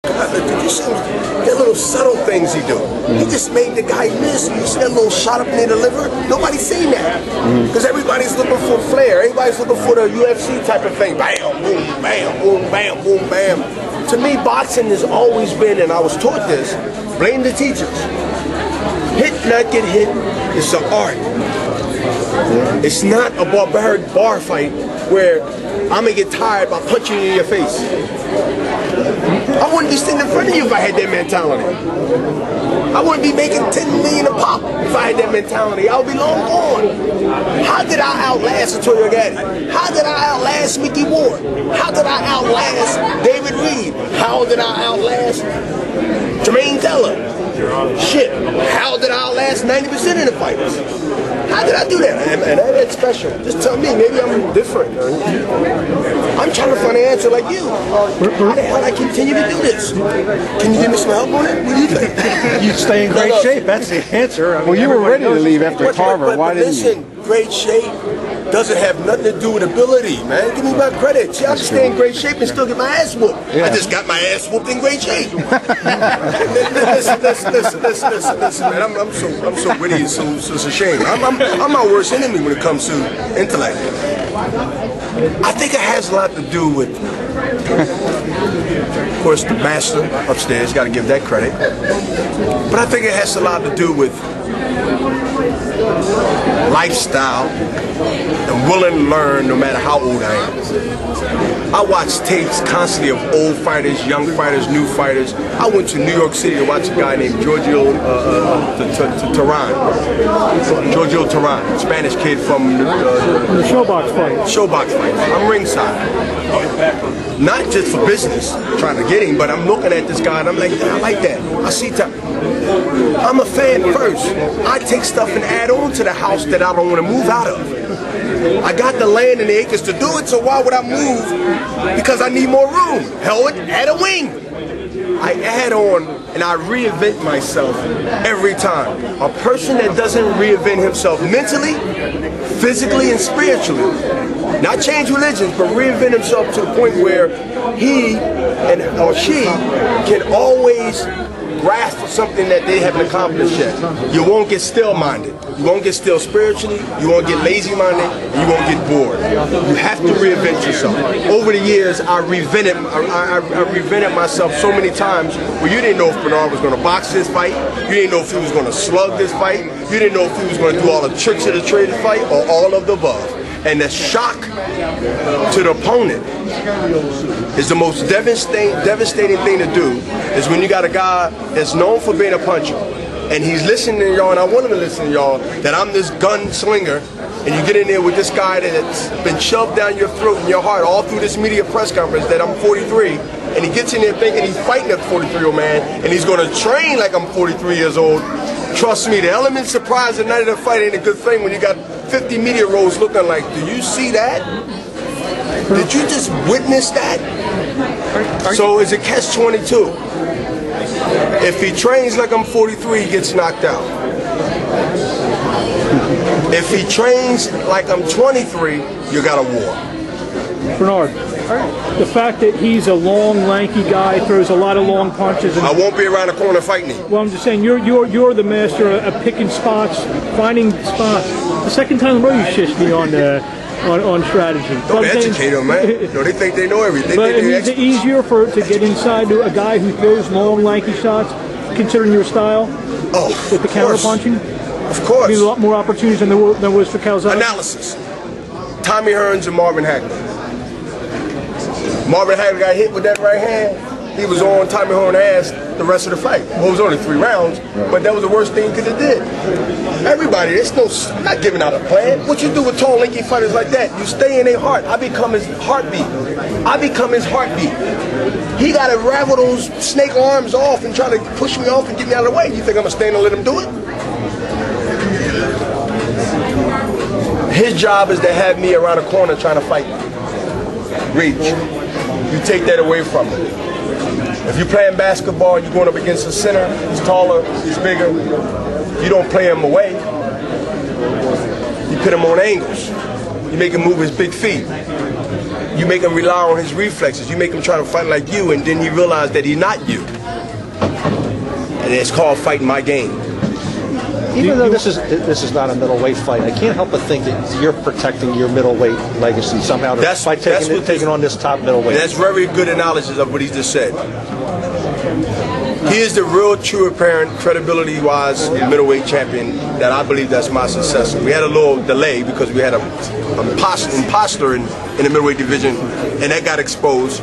Did you see the little subtle things he do? He just made the guy miss. You see that little shot up near the liver? Nobody's seen that. Because everybody's looking for flair. Everybody's looking for the UFC type of thing. Bam, boom, bam, boom, bam, boom, bam. To me, boxing has always been, and I was taught this, blame the teachers. Hit, not get hit. It's an art. It's not a barbaric bar fight where I'm gonna get tired by punching you in your face. I wouldn't be sitting in front of you if I had that mentality. I wouldn't be making $10 million a pop if I had that mentality. I would be long gone. How did I outlast Antonio Gatti? How did I outlast Mickey Ward? How did I outlast David Reed? How did I outlast Jermaine Teller? Shit, how did I outlast 90% of the fighters? How did I do that? And that's special. Just tell me, maybe I'm different. I'm trying to find an answer like you. How the hell I continue to do this? Can you give me some help on it? What do you think? You stay in great shape, that's the answer. Well, you were ready to leave after Carver. Why didn't you? Listen, great shape doesn't have nothing to do with ability, man. Give me my credit. See, I can stay in great shape and still get my ass whooped. Yeah. I just got my ass whooped in great shape. Listen, man. I'm so witty. It's a shame. I'm my worst enemy when it comes to intellect. I think it has a lot to do with, of course, the master upstairs. Got to give that credit. But I think it has a lot to do with lifestyle and willing to learn no matter how old I am. I watch tapes constantly of old fighters, young fighters, new fighters. I went to New York City to watch a guy named Giorgio Terran. Giorgio Terran, Spanish kid from the showbox fight. Showbox fight. I'm ringside. Not just for business, trying to get him, but I'm looking at this guy and I'm like, I like that. I see time. I'm a fan first. I take stuff and add on to the house that I don't want to move out of. I got the land and the acres to do it, so why would I move? Because I need more room. Hell, add a wing. I add on and I reinvent myself every time. A person that doesn't reinvent himself mentally, physically, and spiritually, not change religions, but reinvent himself to the point where he or she can always grasp for something that they haven't accomplished yet. You won't get still-minded. You won't get still spiritually. You won't get lazy-minded. And you won't get bored. You have to reinvent yourself. Over the years, I reinvented myself so many times where you didn't know if Bernard was going to box this fight. You didn't know if he was going to slug this fight. You didn't know if he was going to do all the tricks of the trade fight or all of the above. And the shock to the opponent is the most devastating thing to do is when you got a guy that's known for being a puncher and he's listening to y'all, and I want him to listen to y'all, that I'm this gunslinger, and you get in there with this guy that's been shoved down your throat and your heart all through this media press conference that I'm 43, and he gets in there thinking he's fighting a 43-year-old man and he's going to train like I'm 43 years old. Trust me, the element surprise at night of the fight ain't a good thing when you got 50 media rows looking like, do you see that? Did you just witness that? So it's a catch-22. If he trains like I'm 43, he gets knocked out. If he trains like I'm 23, you got a war. Bernard, the fact that he's a long, lanky guy, throws a lot of long punches. And I won't be around the corner fighting him. Well, I'm just saying, you're the master of picking spots, finding spots. The second time in a row you shushed me on strategy. Don't educate them, man. No, they think they know everything. But is it easier to get inside to a guy who throws long, lanky shots, considering your style? Oh, with the counter punching? Of course. There's a lot more opportunities than there was for Calzada. Analysis. Tommy Hearns and Marvin Hagler. Marvin Hagler got hit with that right hand. He was on Tommy Hearns' ass the rest of the fight. Well, it was only 3 rounds, but that was the worst thing he could have did. Everybody, I'm not giving out a plan. What you do with tall, lanky fighters like that, you stay in their heart. I become his heartbeat. He got to ravel those snake arms off and try to push me off and get me out of the way. You think I'm going to stand and let him do it? His job is to have me around the corner trying to fight. Reach. You take that away from him. If you're playing basketball, you're going up against a center, he's taller, he's bigger, you don't play him away. You put him on angles. You make him move his big feet. you make him rely on his reflexes. You make him try to fight like you, and then he realizes that he's not you. And it's called fighting my game. Even though this is not a middleweight fight, I can't help but think that you're protecting your middleweight legacy somehow by taking on this top middleweight. That's very good analysis of what he just said. He is the real, true, apparent, credibility-wise middleweight champion that I believe that's my successor. We had a little delay because we had an imposter in the middleweight division, and that got exposed.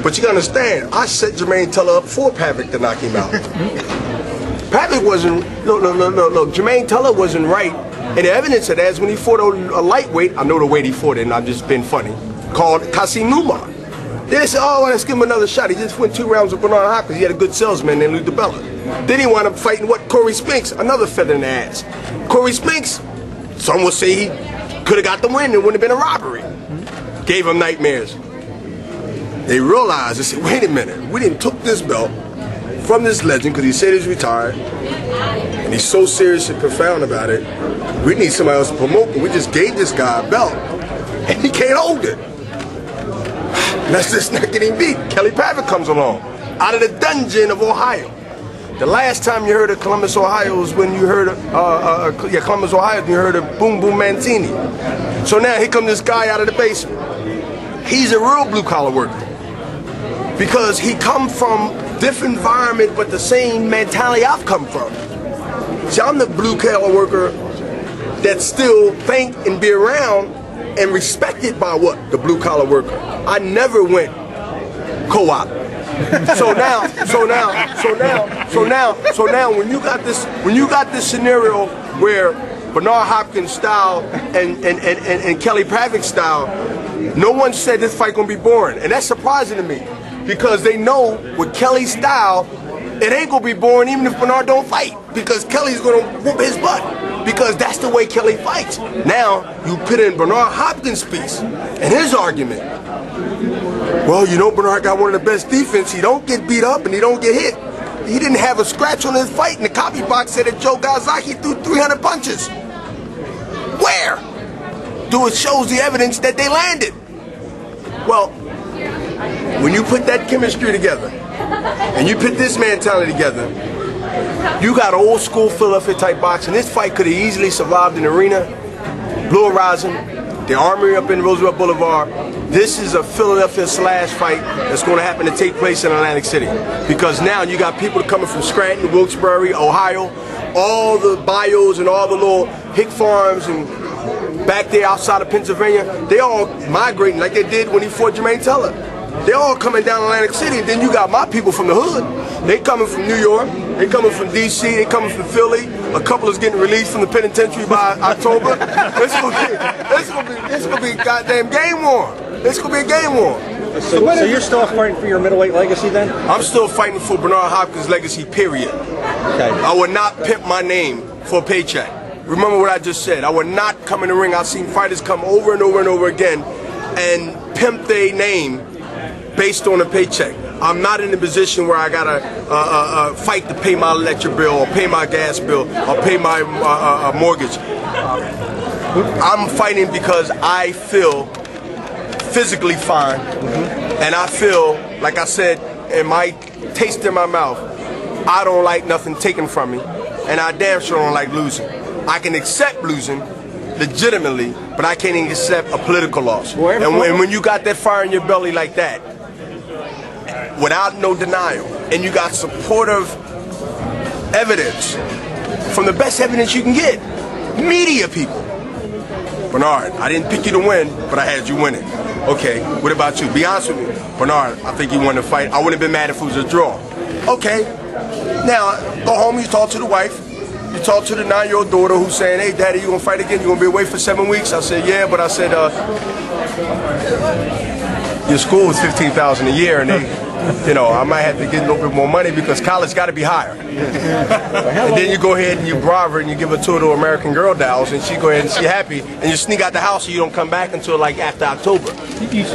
But you gotta understand, I set Jermaine Teller up for Pavic to knock him out. Pavic wasn't, no, Jermaine Teller wasn't right. And the evidence of that is when he fought a lightweight, I know the weight he fought in, I'm just being funny, called Kasim Numa. Then they said, oh, let's give him another shot. He just went 2 rounds with Bernard Hopkins. He had a good salesman and lose the Bella. Then he wound up fighting Corey Spinks, another feather in the ass. Corey Spinks, some would say he could have got the win. It wouldn't have been a robbery. Gave him nightmares. They realized, they said, wait a minute, we didn't took this belt from this legend because he said he's retired. And he's so serious and profound about it. We need somebody else to promote it. We just gave this guy a belt and he can't hold it. That's just not getting beat. Kelly Pavic comes along out of the dungeon of Ohio. The last time you heard of Columbus, Ohio was when you heard of Columbus, Ohio, you heard of Boom Boom Mancini. So now here comes this guy out of the basement. He's a real blue collar worker because he come from different environment but the same mentality I've come from. See, I'm the blue collar worker that still think and be around and respected by what? The blue collar worker. I never went co-op. So now, when you got this scenario where Bernard Hopkins style and Kelly Pavic style, no one said this fight gonna be boring, and that's surprising to me because they know with Kelly's style, it ain't gonna be boring even if Bernard don't fight because Kelly's gonna whoop his butt because that's the way Kelly fights. Now you put in Bernard Hopkins' piece and his argument. Well, you know Bernard got one of the best defense. He don't get beat up and he don't get hit. He didn't have a scratch on his fight, and the copy box said that Joe Galzaki threw 300 punches. Where? It shows the evidence that they landed. Well, when you put that chemistry together, and you put this mentality together, you got old school Philadelphia type boxing. This fight could have easily survived in the arena, Blue Horizon, the Armory up in Roosevelt Boulevard. This is a Philadelphia slash fight that's going to happen to take place in Atlantic City. Because now you got people coming from Scranton, Wilkes-Barre, Ohio, all the bios and all the little hick farms and back there outside of Pennsylvania, they all migrating like they did when he fought Jermaine Teller. They all coming down Atlantic City, and then you got my people from the hood. They coming from New York, they coming from DC, they coming from Philly. A couple is getting released from the penitentiary by October. It's gonna be a goddamn game war. It's gonna be a game war. So you're still fighting for your middleweight legacy then? I'm still fighting for Bernard Hopkins' legacy, period. Okay. I would not pimp my name for a paycheck. Remember what I just said. I would not come in the ring. I've seen fighters come over and over and over again and pimp their name based on a paycheck. I'm not in a position where I gotta fight to pay my electric bill or pay my gas bill or pay my mortgage. I'm fighting because I feel physically fine, and I feel, like I said, in my taste in my mouth, I don't like nothing taken from me, and I damn sure don't like losing. I can accept losing legitimately, but I can't even accept a political loss. And when you got that fire in your belly like that, without no denial, and you got supportive evidence from the best evidence you can get, media people. Bernard, I didn't pick you to win, but I had you winning. Okay, what about you? Be honest with me. Bernard, I think you won the fight. I wouldn't have been mad if it was a draw. Okay, now go home, you talk to the wife. You talk to the 9-year-old daughter who's saying, hey, Daddy, you gonna fight again? You gonna be away for 7 weeks? I said, yeah, but I said, your school is $15,000 a year, and they, I might have to get a little bit more money because college got to be higher. And then you go ahead and you bribe her and you give her a tour to American Girl dolls, and she go ahead and she happy, and you sneak out the house and you don't come back until like after October.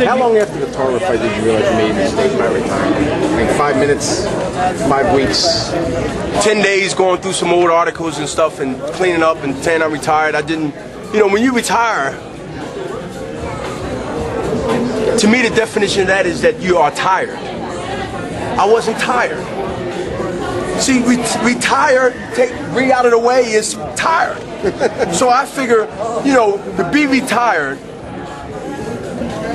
How long after the Tarver fight did you realize you made a mistake by retiring? I mean, 5 minutes, 5 weeks? 10 days going through some old articles and stuff and cleaning up and saying I'm retired. I didn't, when you retire, To me, the definition of that is that you are tired. I wasn't tired. See, retire, take re out of the way is tired. So I figure, to be retired,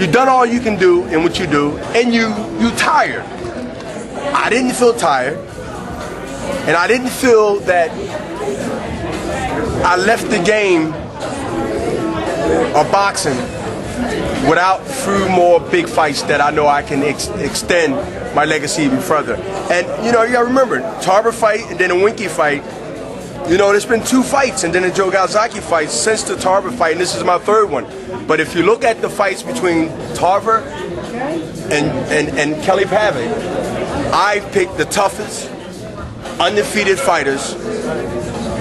you've done all you can do in what you do, and you tired. I didn't feel tired, and I didn't feel that I left the game of boxing without 3 more big fights that I know I can extend my legacy even further. And you gotta remember, Tarver fight and then a Winky fight. There's been 2 fights and then a Joe Galzaki fight since the Tarver fight, and this is my 3rd one. But if you look at the fights between Tarver and Kelly Pavitt, I picked the toughest, undefeated fighters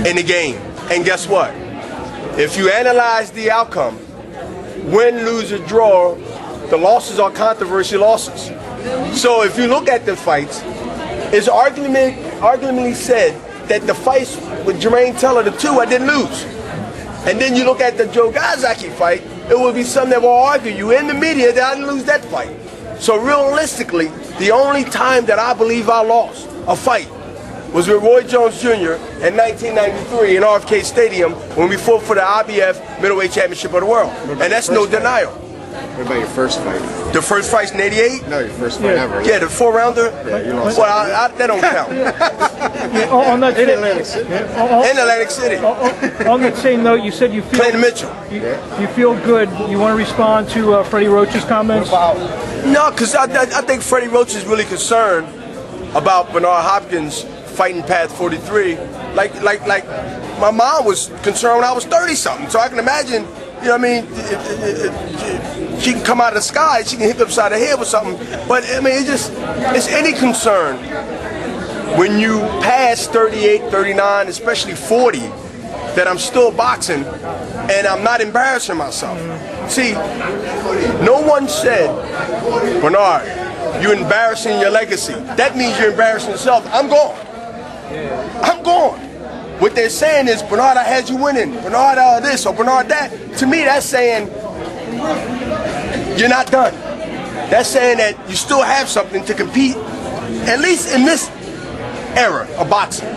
in the game. And guess what? If you analyze the outcome, win, lose, or draw, the losses are controversy losses. So if you look at the fights, it's arguably said that the fights with Jermaine Teller, the 2, I didn't lose. And then you look at the Joe Galzaki fight, it would be some that will argue you in the media that I didn't lose that fight. So realistically, the only time that I believe I lost a fight was with Roy Jones Jr. in 1993 in RFK Stadium when we fought for the IBF Middleweight Championship of the World. And that's no denial. What about your first fight? The first fight's in '88? No, your first fight ever. Yeah, the 4-rounder? Yeah, you lost. Well, that don't count. On that In Atlantic City. In Atlantic City. On that same note, you said you feel Playing Mitchell. you feel good. You want to respond to Freddie Roach's comments? No, because I think Freddie Roach is really concerned about Bernard Hopkins fighting Path 43. Like my mom was concerned when I was 30-something. So I can imagine, if she can come out of the sky, she can hit upside the head with something. But it's any concern when you pass 38, 39, especially 40, that I'm still boxing and I'm not embarrassing myself. See, no one said, Bernard, you're embarrassing your legacy. That means you're embarrassing yourself. I'm gone. I'm gone. What they're saying is, Bernard, I had you winning. Bernard, this or Bernard, that. To me, that's saying you're not done. That's saying that you still have something to compete, at least in this era of boxing.